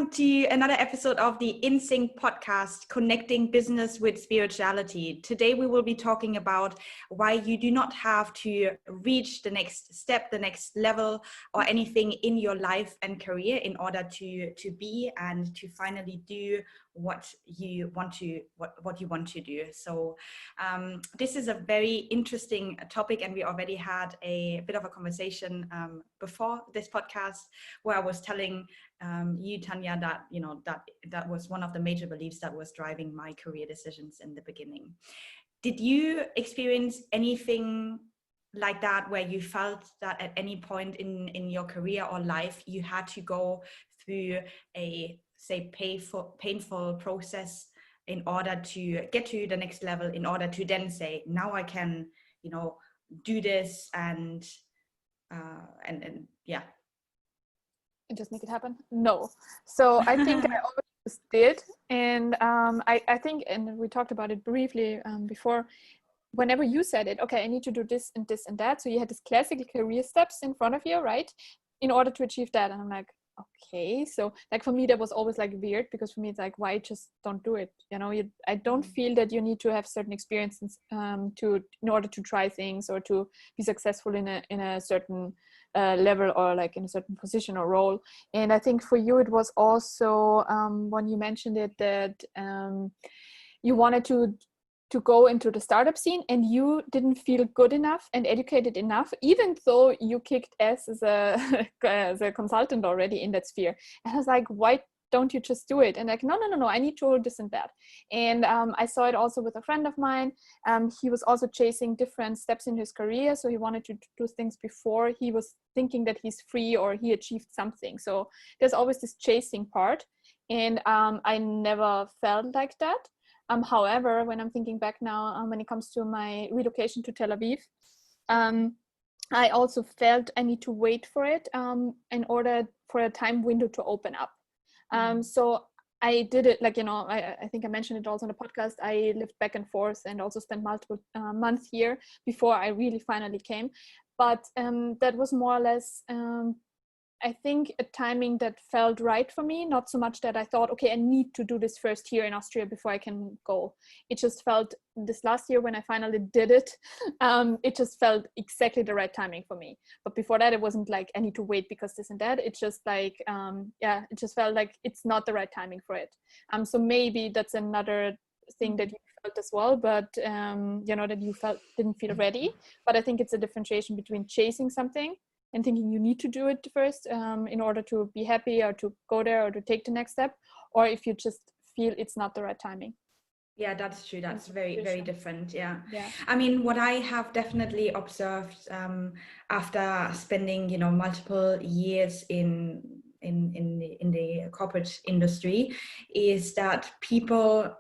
welcome to another episode of the IN.SYNC podcast, Connecting Business with Spirituality. Today we will be talking about why you do not have to reach the next step, the next level, or anything in your life and career in order to be and to finally do what you want to do. So this is a very interesting topic, and we already had a bit of a conversation before this podcast where I was telling you, Tanya, that that was one of the major beliefs that was driving my career decisions in the beginning. Did you experience anything like that where you felt that at any point in your career or life you had to go through a, say, painful process in order to get to the next level, in order to then say, now I can, do this and yeah. And just make it happen? No. So I think I always did. And I think, and we talked about it briefly before, whenever you said it, okay, I need to do this and this and that. So you had this classical career steps in front of you, right? In order to achieve that. And I'm like, okay. So like for me, that was always like weird, because for me, it's like, why just don't do it? I don't feel that you need to have certain experiences in order to try things or to be successful in a certain level or like in a certain position or role. And I think for you, it was also when you mentioned it that you wanted to go into the startup scene and you didn't feel good enough and educated enough, even though you kicked ass as a consultant already in that sphere. And I was like, why don't you just do it? And like, no, I need to hold this and that. And I saw it also with a friend of mine. He was also chasing different steps in his career. So he wanted to do things before he was thinking that he's free or he achieved something. So there's always this chasing part. And I never felt like that. However, when I'm thinking back now, when it comes to my relocation to Tel Aviv, I also felt I need to wait for it in order for a time window to open up. So I did it, like, I think I mentioned it also on the podcast. I lived back and forth and also spent multiple months here before I really finally came. But that was more or less, I think, a timing that felt right for me, not so much that I thought, okay, I need to do this first here in Austria before I can go. It just felt, this last year when I finally did it, it just felt exactly the right timing for me. But before that, it wasn't like I need to wait because this and that. It's just like, it just felt like it's not the right timing for it. So maybe that's another thing that you felt as well, but that you didn't feel ready. But I think it's a differentiation between chasing something and thinking you need to do it first in order to be happy or to go there or to take the next step, or if you just feel it's not the right timing. Yeah, that's true. That's very, very different. Yeah. Yeah. I mean, what I have definitely observed after spending, multiple years in the corporate industry is that people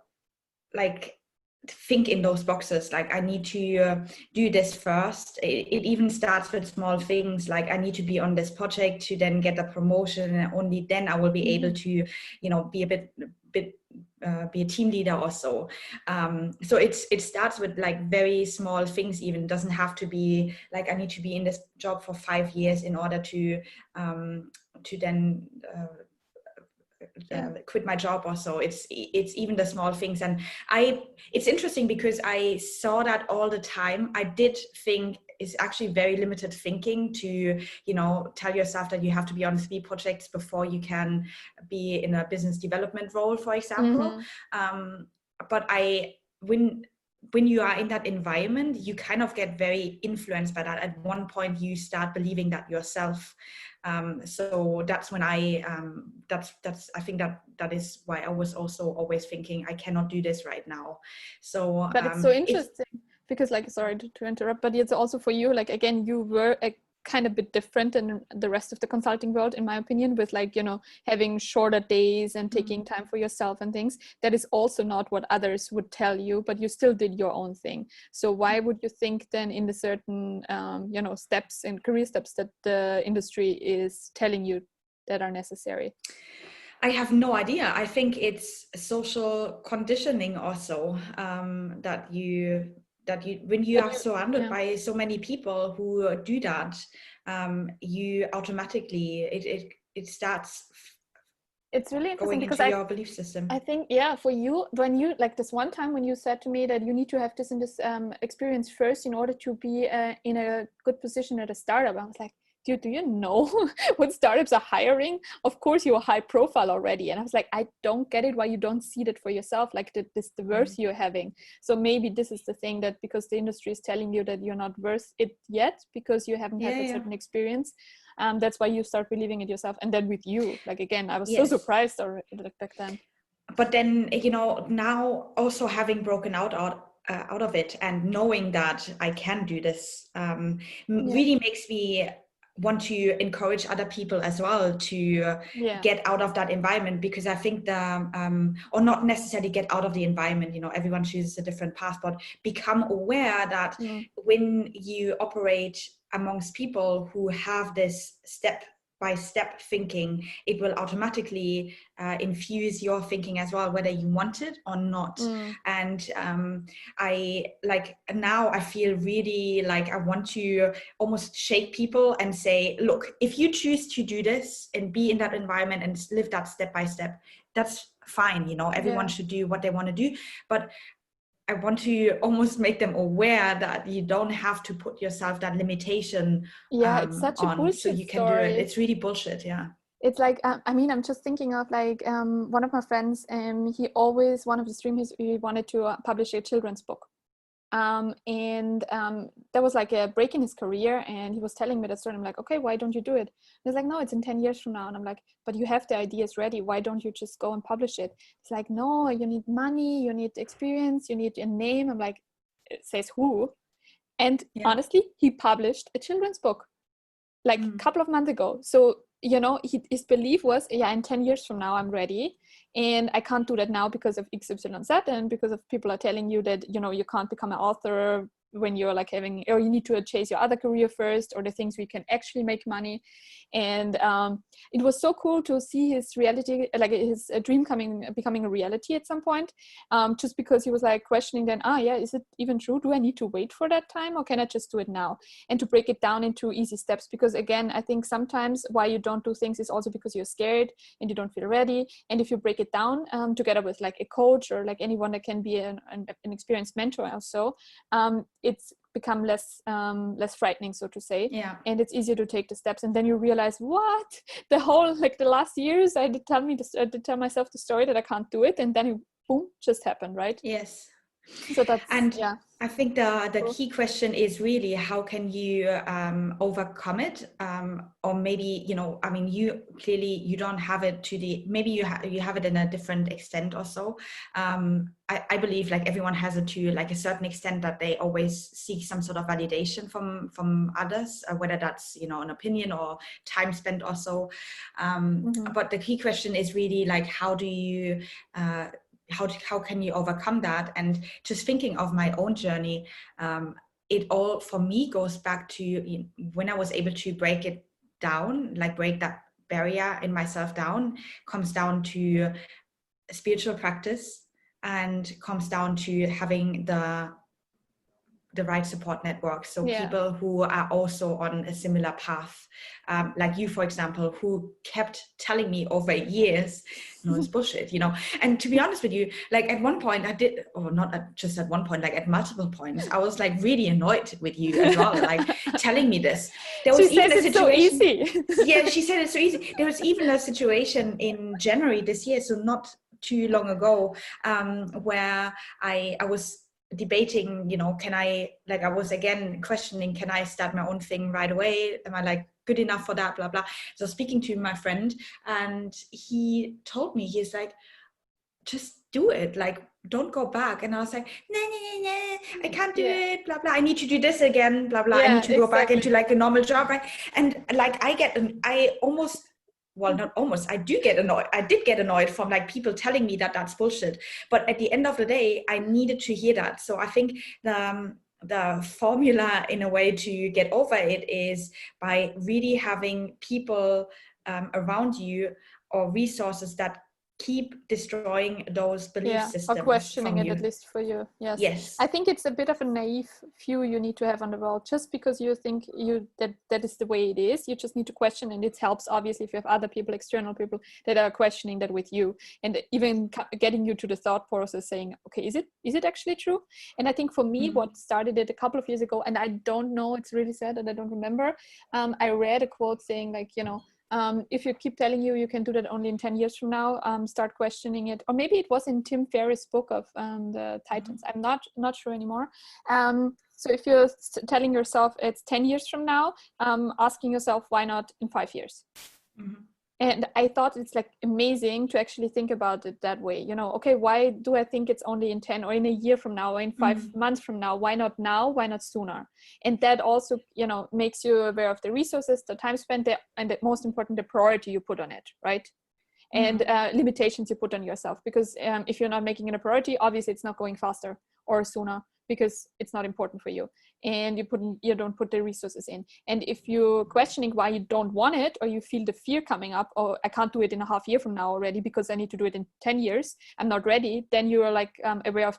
like think in those boxes, like I need to do this first. It even starts with small things, like I need to be on this project to then get a promotion, and only then I will be able to be be a team leader or so. So it starts with like very small things. Even doesn't have to be like I need to be in this job for 5 years in order to then quit my job or so. It's even the small things. And it's interesting because I saw that all the time. I did think it's actually very limited thinking to tell yourself that you have to be on 3 projects before you can be in a business development role, for example. But when you are in that environment, you kind of get very influenced by that. At one point you start believing that yourself. So that's when I think that is why I was also always thinking I cannot do this right now. So but it's so interesting because, like, sorry to interrupt, but it's also for you, like, again, you were a kind of bit different than the rest of the consulting world, in my opinion, with like, having shorter days and taking time for yourself and things. That is also not what others would tell you, but you still did your own thing. So why would you think then in the certain steps and career steps that the industry is telling you that are necessary? I have no idea. I think it's social conditioning also, that when you are surrounded by so many people who do that, you automatically it starts It's really interesting going because into your belief system. I think, yeah, for you, when you, like this one time when you said to me that you need to have this and this experience first in order to be in a good position at a startup, I was like, dude, do you know what startups are hiring? Of course, you're high profile already. And I was like, I don't get it why you don't see that for yourself, like this the worth you're having. So maybe this is the thing, that because the industry is telling you that you're not worth it yet because you haven't had that certain experience. That's why you start believing it yourself. And then with you, like, again, I was so surprised already, like, back then. But then, you know, now also having broken out of it and knowing that I can do this really makes me want to encourage other people as well to get out of that environment, because I think or not necessarily get out of the environment, you know, everyone chooses a different path, but become aware that when you operate amongst people who have this step-by-step thinking, it will automatically infuse your thinking as well, whether you want it or not. And I like, now I feel really like I want to almost shake people and say, look, if you choose to do this and be in that environment and live that step by step, that's fine, you know, everyone should do what they want to do. But I want to almost make them aware that you don't have to put yourself that limitation it's such a bullshit so you can story. do it. It's really bullshit. It's like, I mean, I'm just thinking of like one of my friends, he always, one of his dreams, he wanted to publish a children's book. And there was like a break in his career, and he was telling me that story. I'm like, okay, why don't you do it? And he's like, no, it's in 10 years from now. And I'm like, but you have the ideas ready. Why don't you just go and publish it? It's like, no, you need money, you need experience, you need a name. I'm like, it says who? And honestly, he published a children's book like a couple of months ago. So, you know, his belief was, in 10 years from now, I'm ready. And I can't do that now because of X, Y, and Z, and because of people are telling you that, you know, you can't become an author when you're like having, or you need to chase your other career first, or the things where you can actually make money. And it was so cool to see his reality, like his dream becoming a reality at some point, just because he was like questioning then, is it even true? Do I need to wait for that time, or can I just do it now? And to break it down into easy steps, because again, I think sometimes why you don't do things is also because you're scared and you don't feel ready. And if you break it down together with like a coach or like anyone that can be an experienced mentor also, it's become less frightening, so to say. And it's easier to take the steps, and then you realize, what, the whole, like the last years I did tell myself the story that I can't do it, and then it, boom, just happened, right? So that's, I think the key question is really, how can you overcome it? Or maybe, you know, I mean, you clearly, you don't have it to the, maybe you have it in a different extent or so. I believe like everyone has it to like a certain extent, that they always seek some sort of validation from others, whether that's, you know, an opinion or time spent or so. But the key question is really like, how do you how can you overcome that? And just thinking of my own journey, it all for me goes back to when I was able to break it down, like break that barrier in myself down, comes down to spiritual practice, and comes down to having the right support network. So people who are also on a similar path, like you, for example, who kept telling me over years, no, it's bullshit, you know. And to be honest with you, like at one point I did, or not just at one point, like at multiple points, I was like really annoyed with you as well, like telling me this. There was even a situation. So easy. Yeah, she said it's so easy. There was even a situation in January this year, so not too long ago, where I was debating, you know, I was again questioning, can I start my own thing right away? Am I like good enough for that? Blah, blah. So speaking to my friend, and he told me, he's like, just do it. Like, don't go back. And I was like, no, I can't do it. Blah, blah. I need to do this again. Blah, blah. I need to go back into like a normal job. Right. And like, I did get annoyed from like people telling me that that's bullshit. But at the end of the day, I needed to hear that. So I think the formula in a way to get over it is by really having people around you, or resources that keep destroying those belief or systems questioning from it, you. at least for you. Yes. Yes. I think it's a bit of a naive view you need to have on the world. Just because you think that is the way it is, you just need to question, and it helps obviously if you have other people, external people, that are questioning that with you, and even getting you to the thought process saying, okay, is it actually true? And I think for me, what started it a couple of years ago, and I don't know, it's really sad that I don't remember, I read a quote saying, like, if you keep telling you can do that only in 10 years from now, start questioning it. Or maybe it was in Tim Ferriss' book of the Titans. I'm not sure anymore. So if you're telling yourself it's 10 years from now, asking yourself, why not in 5 years? And I thought it's like amazing to actually think about it that way. Okay, why do I think it's only in 10 or in a year from now or in 5 months from now? Why not now? Why not sooner? And that also, makes you aware of the resources, the time spent there, and the most important, the priority you put on it, right? And limitations you put on yourself. Because if you're not making it a priority, obviously it's not going faster or sooner, because it's not important for you, and you don't put the resources in. And if you're questioning why you don't want it, or you feel the fear coming up, oh, I can't do it in a half year from now already because I need to do it in 10 years, I'm not ready, then you're like aware of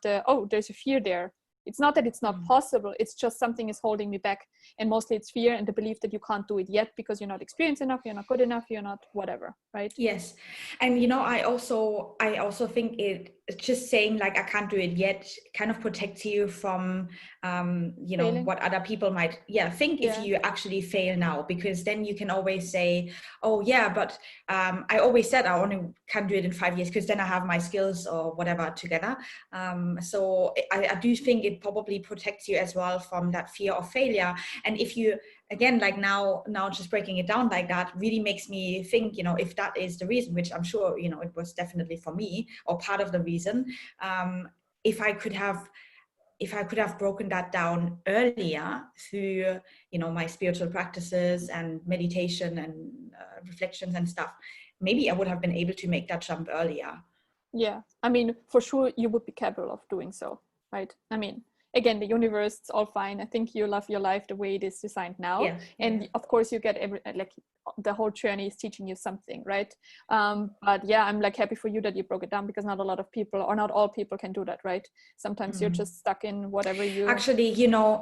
there's a fear there. It's not that it's not possible, it's just something is holding me back. And mostly it's fear and the belief that you can't do it yet because you're not experienced enough, you're not good enough, you're not whatever, right? Yes. And I also think it's just saying like I can't do it yet kind of protects you from Failing. what other people might think if you actually fail now, because then you can always say, oh yeah, but I always said I only can do it in 5 years because then I have my skills or whatever together. So I do think it probably protects you as well from that fear of failure. And if you, again, like now just breaking it down like that really makes me think, if that is the reason, which I'm sure, it was definitely for me, or part of the reason, if I could have broken that down earlier through, my spiritual practices and meditation and reflections and stuff, maybe I would have been able to make that jump earlier. Yeah, I mean, for sure you would be capable of doing so, right? I mean, again, the universe, it's all fine. I think you love your life the way it is designed now. Yeah. And of course you get the whole journey is teaching you something, right? But yeah, I'm like happy for you that you broke it down, because not a lot of people, or not all people, can do that, right? Sometimes you're just stuck in whatever you... Actually,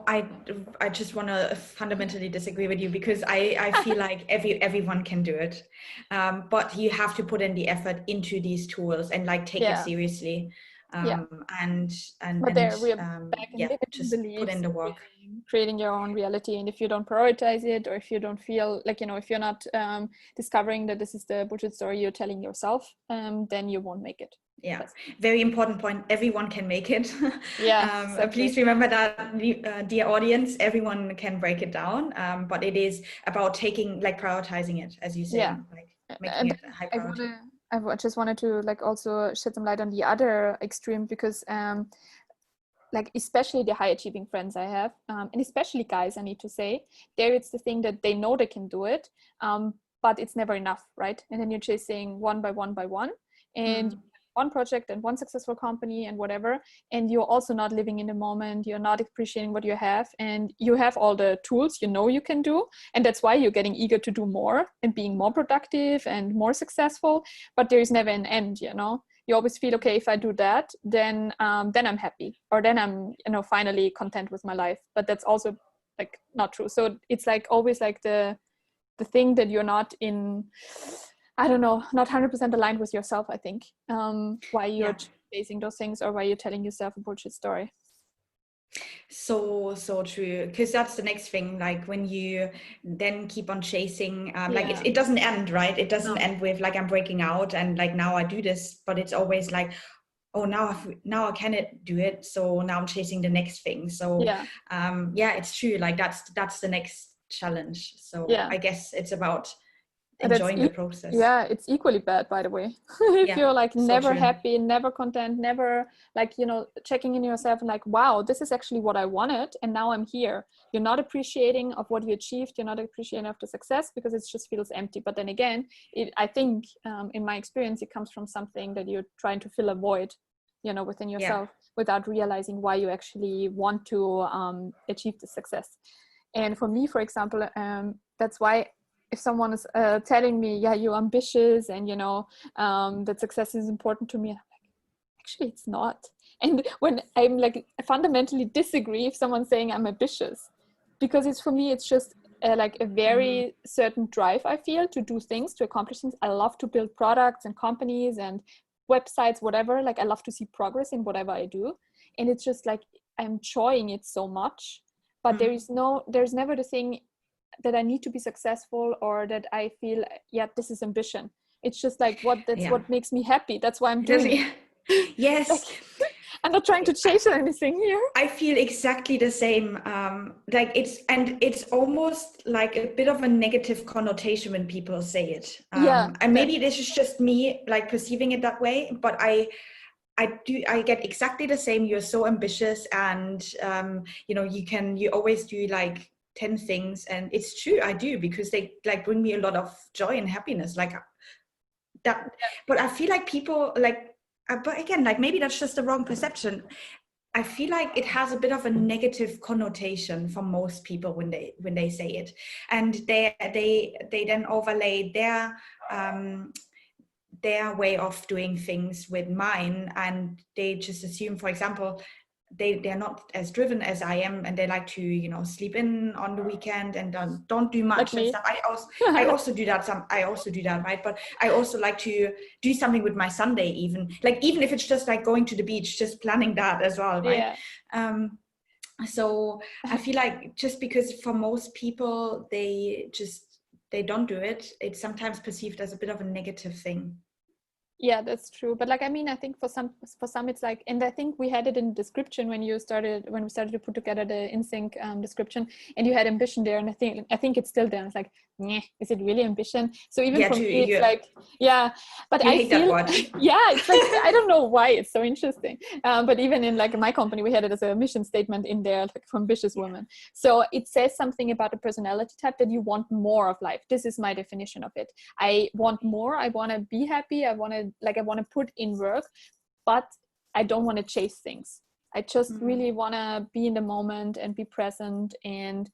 I just want to fundamentally disagree with you, because I feel like everyone can do it. But you have to put in the effort into these tools and like take it seriously. But there we're back in limiting just beliefs, put in the work, creating your own reality. And if you don't prioritize it, or if you don't feel like, if you're not discovering that this is the bullshit story you're telling yourself, then you won't make it. Very important point. Everyone can make it. Exactly. Please remember that, dear audience, everyone can break it down, but it is about prioritizing it, as you say, making it a high priority. I just wanted to also shed some light on the other extreme, because especially the high achieving friends I have, and especially guys, I need to say, there it's the thing that they know they can do it, but it's never enough, right? And then you're chasing one by one by one, and one project and one successful company and whatever, and you're also not living in the moment, you're not appreciating what you have, and you have all the tools you can do, and that's why you're getting eager to do more and being more productive and more successful, but there is never an end. You always feel, okay, if I do that, then I'm happy, or then I'm finally content with my life. But that's also not true. So it's always the thing that you're not in, I don't know, not 100% aligned with yourself, I think, why you're chasing those things, or why you're telling yourself a bullshit story. So true, because that's the next thing, when you then keep on chasing, it doesn't end, right? It doesn't end with I'm breaking out and now I do this, but it's always oh, now I cannot do it, so now I'm chasing the next thing. So it's true, that's the next challenge. So I guess it's about enjoying the process. It's equally bad, by the way. If you're never happy, never content, never checking in yourself and wow, this is actually what I wanted, and now I'm here. You're not appreciating of what you achieved, you're not appreciating of the success, because it just feels empty. But then again, I think in my experience, it comes from something that you're trying to fill a void within yourself, without realizing why you actually want to achieve the success. And for me, for example, that's why if someone is telling me, yeah, you're ambitious and that success is important to me, I'm like, actually it's not. And when I'm like, I fundamentally disagree if someone's saying I'm ambitious, because it's, for me, it's just like a very certain drive I feel to do things, to accomplish things. I love to build products and companies and websites, whatever. Like, I love to see progress in whatever I do. And it's just like, I'm enjoying it so much, but there's never the thing that I need to be successful, or that I feel, yeah, this is ambition. It's just like, what makes me happy. That's why I'm doing it. Yes. Like, I'm not trying to chase anything here. I feel exactly the same. Like it's almost like a bit of a negative connotation when people say it. And maybe this is just me like perceiving it that way, but I get exactly the same. You're so ambitious, and you always do like 10 things, and it's true, I do, because they like bring me a lot of joy and happiness, like that. But I feel like people like, but again, like maybe that's just the wrong perception. I feel like it has a bit of a negative connotation for most people when they say it, and they then overlay their way of doing things with mine, and they just assume, for example, they're not as driven as I am, and they like to sleep in on the weekend and don't do much like and stuff. I also do that. I also do that, right? But I also like to do something with my Sunday, even if it's just like going to the beach, just planning that as well, right? So I feel like just because for most people they don't do it, it's sometimes perceived as a bit of a negative thing. Yeah, that's true. But like, I mean, I think for some it's like, and I think we had it in the description when we started to put together the IN.SYNC description, and you had ambition there, and I think it's still there. It's like, is it really ambition? So even for me, it's like, but I feel, it's like, I don't know why it's so interesting. But even in like my company, we had it as a mission statement in there, like, for ambitious women. So it says something about the personality type, that you want more of life. This is my definition of it. I want more. I want to be happy. I want to put in work, but I don't want to chase things. I just really want to be in the moment and be present. And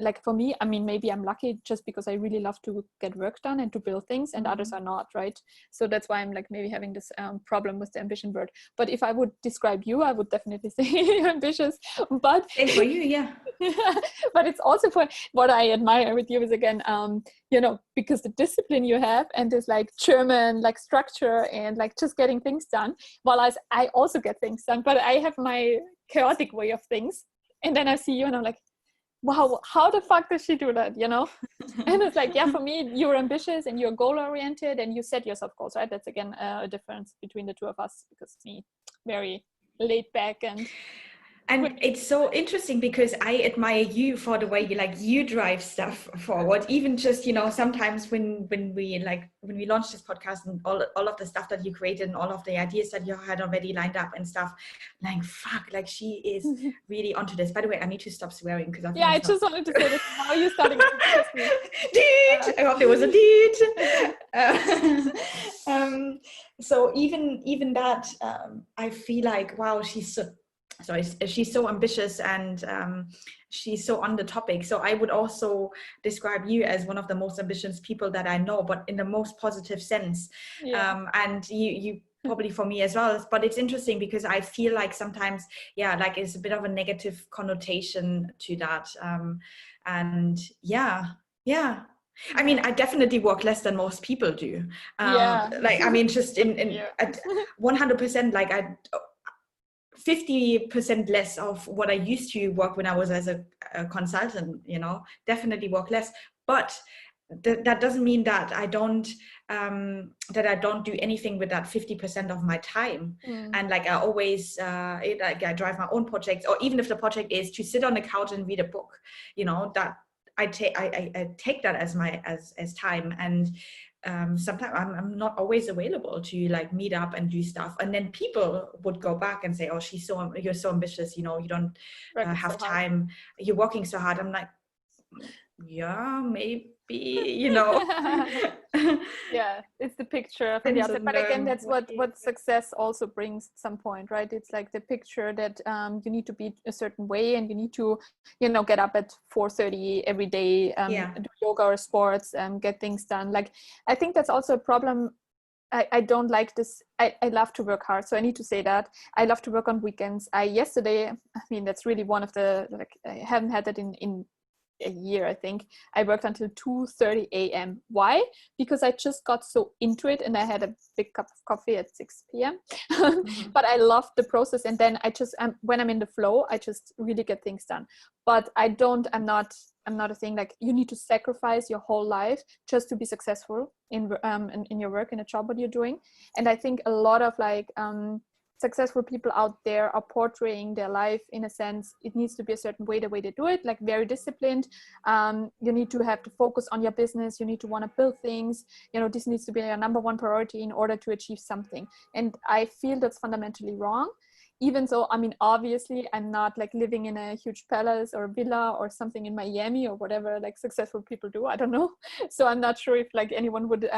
like, for me, I mean, maybe I'm lucky just because I really love to get work done and to build things, and others are not, right? So that's why I'm like maybe having this problem with the ambition word. But if I would describe you, I would definitely say you're ambitious. But same for you, yeah. But it's also, for what I admire with you is, again, because the discipline you have, and this like German like structure, and like just getting things done, while I also get things done, but I have my chaotic way of things. And then I see you and I'm like, wow, how the fuck does she do that, And it's like, for me, you're ambitious and you're goal oriented and you set yourself goals, right? That's again a difference between the two of us, because me, very laid back and it's so interesting because I admire you for the way you drive stuff forward. Even just, sometimes when we launched this podcast, and all of the stuff that you created and all of the ideas that you had already lined up and stuff, like, fuck, like, she is really onto this. By the way, I need to stop swearing because I just wanted to say this. Now you're starting to kiss me. Dude, I hope there was a dude. So even that, I feel like, wow, she's so ambitious, and she's so on the topic. So I would also describe you as one of the most ambitious people that I know, but in the most positive sense. And you probably for me as well. But it's interesting because I feel like sometimes, like, it's a bit of a negative connotation to that. And I mean, I definitely work less than most people do. Like, I mean, just in at 100%, like, 50% less of what I used to work when I was as a consultant, definitely work less. But that doesn't mean that I don't do anything with that 50% of my time. And like, I always I drive my own projects, or even if the project is to sit on the couch and read a book, that I take that as time. And sometimes I'm not always available to like meet up and do stuff, and then people would go back and say, oh, you're so ambitious, you don't have time, you're working so hard. I'm like, yeah, be, Yeah, it's the picture from the depends outside, on but again, that's what what success also brings at some point, right? It's like the picture that you need to be a certain way, and you need to get up at 4:30 every day, do yoga or sports, get things done. Like, I think that's also a problem. I don't like this. I love to work hard, so I need to say that I love to work on weekends. Yesterday, I mean, that's really one of the, like, I haven't had that in a year. I think I worked until 2:30 a.m. Why? Because I just got so into it, and I had a big cup of coffee at 6 p.m. But I loved the process, and then I just when I'm in the flow, I just really get things done. But I'm not a thing like you need to sacrifice your whole life just to be successful in your work, in a job what you're doing. And I think a lot of successful people out there are portraying their life in a sense. It needs to be a certain way, the way they do it, like very disciplined. You need to have to focus on your business. You need to want to build things. This needs to be your number one priority in order to achieve something. And I feel that's fundamentally wrong. Even though, I mean, obviously I'm not like living in a huge palace or villa or something in Miami or whatever like successful people do. I don't know. So I'm not sure if like anyone would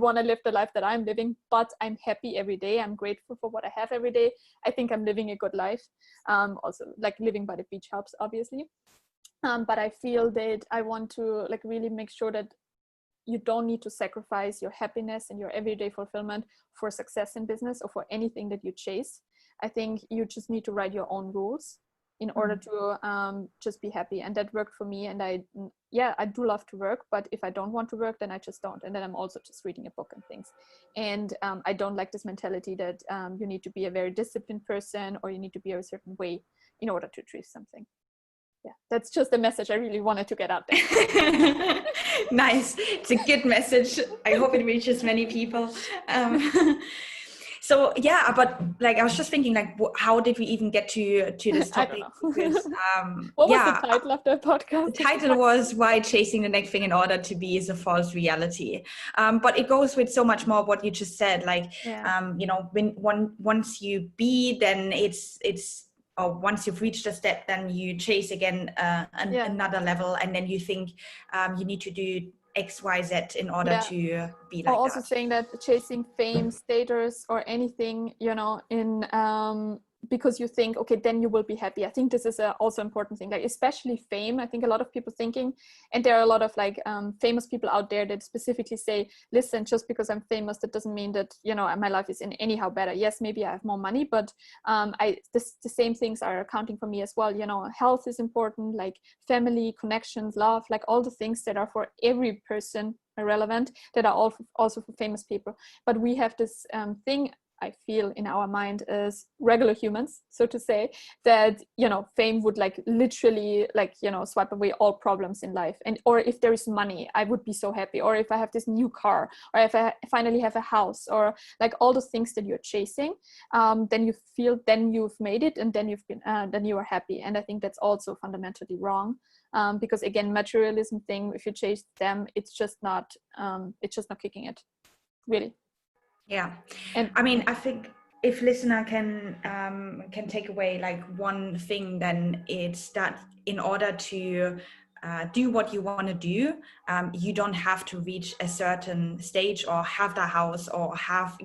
want to live the life that I'm living, but I'm happy every day. I'm grateful for what I have every day. I think I'm living a good life. Also, like, living by the beach helps, obviously. But I feel that I want to like really make sure that you don't need to sacrifice your happiness and your everyday fulfillment for success in business or for anything that you chase. I think you just need to write your own rules in order to just be happy. And that worked for me. And I do love to work, but if I don't want to work, then I just don't. And then I'm also just reading a book and things. And I don't like this mentality that you need to be a very disciplined person or you need to be a certain way in order to achieve something. Yeah, that's just the message I really wanted to get out there. Nice. It's a good message. I hope it reaches many people. So yeah, but like I was just thinking, like, how did we even get to this topic? Because what was the title of the podcast? The title was "Why Chasing the Next Thing in Order to Be is a False Reality." But it goes with so much more of what you just said. Like, once you be, then it's or once you've reached a step, then you chase again another level, and then you think you need to do X, Y, Z in order to be like or also that. saying that chasing fame, status, or anything, in because you think, okay, then you will be happy. I think this is also important thing, like especially fame. I think a lot of people thinking, and there are a lot of like famous people out there that specifically say, listen, just because I'm famous, that doesn't mean that, my life is in anyhow better. Yes, maybe I have more money, but the same things are accounting for me as well. Health is important, like family, connections, love, like all the things that are for every person relevant, that are also for famous people. But we have this thing, I feel, in our mind as regular humans, so to say, that fame would like literally like swipe away all problems in life. And or if there is money, I would be so happy. Or if I have this new car, or if I finally have a house, or like all those things that you're chasing, then you feel then you've made it, and then then you are happy. And I think that's also fundamentally wrong. Because again, materialism thing, if you chase them, it's just not kicking it, really. Yeah, and I mean, I think if listener can take away like one thing, then it's that in order to do what you want to do, you don't have to reach a certain stage or have the house or have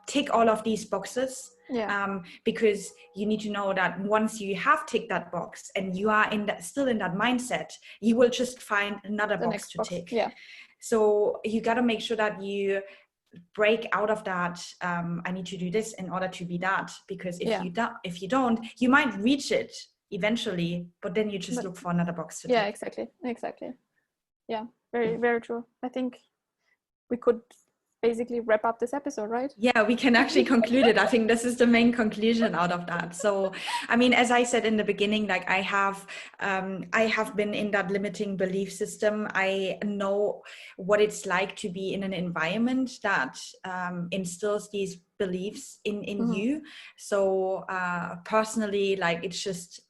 tick all of these boxes. Because you need to know that once you have ticked that box and you are still in that mindset, you will just find another box to tick. So you got to make sure that you break out of that. I need to do this in order to be that, because if you don't, you might reach it eventually, but then you just look for another box to tick. Exactly. Yeah, very, very true. I think we could basically wrap up this episode, right? Yeah, we can actually conclude it. I think this is the main conclusion out of that. So, I mean, as I said in the beginning, like I have been in that limiting belief system. I know what it's like to be in an environment that instills these beliefs in you. So personally, like it's just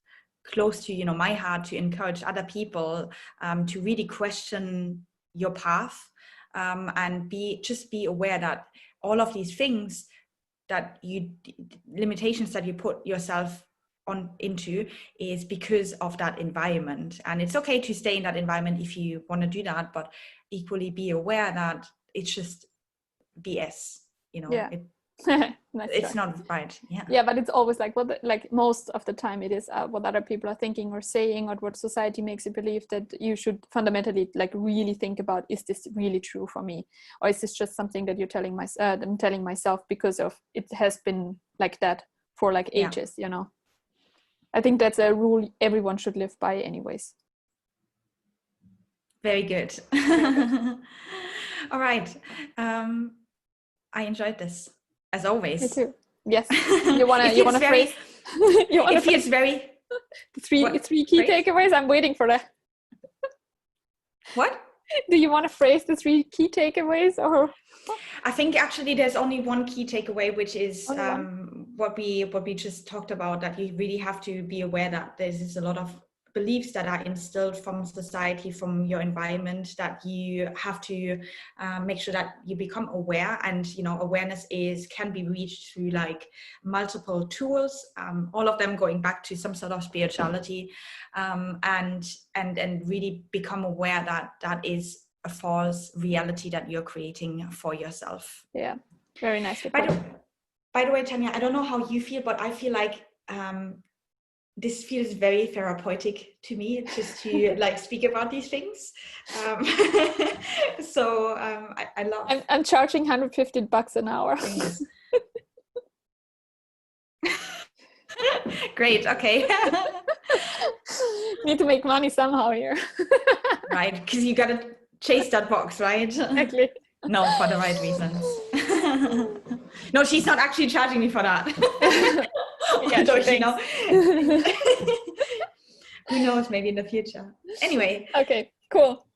close to my heart to encourage other people to really question your path. And be aware that all of these things limitations that you put yourself on into is because of that environment. And it's okay to stay in that environment if you want to do that, but equally be aware that it's just BS, you know. Yeah. Nice it's try. not right. Yeah, but it's always like like most of the time it is what other people are thinking or saying, or what society makes you believe, that you should fundamentally like really think about, is this really true for me, or is this just something that I'm telling myself because of it has been like that for like ages, you know. I think that's a rule everyone should live by anyways. Very good. All right. I enjoyed this as always. Me too. Yes. You wanna phrase? It feels very. Three key takeaways. I'm waiting for that. What? Do you want to phrase the 3 key takeaways, or? I think actually there's only one key takeaway, which is what we just talked about, that you really have to be aware that there's a lot of beliefs that are instilled from society, from your environment, that you have to make sure that you become aware. And you know, awareness can be reached through like multiple tools, all of them going back to some sort of spirituality, and really become aware that that is a false reality that you're creating for yourself. Yeah, very nicely. By the way, Tanya, I don't know how you feel, but I feel like this feels very therapeutic to me, just to like speak about these things. So I love. I'm charging $150 an hour. Great. Okay. Need to make money somehow here. Right, because you gotta chase that box, right? Exactly. No, for the right reasons. No, she's not actually charging me for that. Yeah, she know. Who knows, maybe in the future. Anyway. Okay, cool.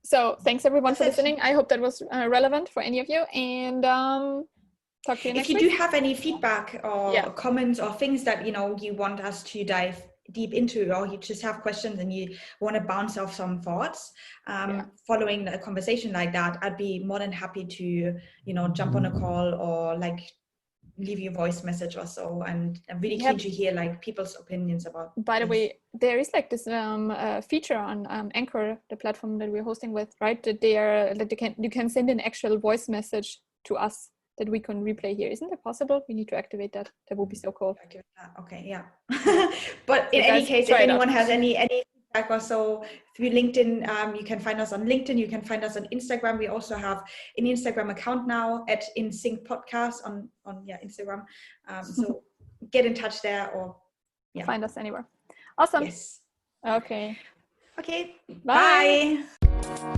So thanks everyone for listening. I hope that was relevant for any of you, and talk to you next week. If you do have any feedback or comments or things that you want us to dive deep into, or you just have questions and you want to bounce off some thoughts following a conversation like that, I'd be more than happy to jump on a call or like leave you a voice message or so, and I'm really keen to hear like people's opinions about. By the way, there is like this feature on Anchor, the platform that we're hosting with, right? That you can send an actual voice message to us that we can replay here. Isn't that possible? We need to activate that. That would be so cool. Okay, yeah. But in any case, if anyone has any feedback or so through LinkedIn, you can find us on LinkedIn. You can find us on Instagram. We also have an Instagram account now at IN.SYNC podcast on Instagram. So get in touch there, or find us anywhere. Awesome. Yes. Okay. Okay. Bye. Bye.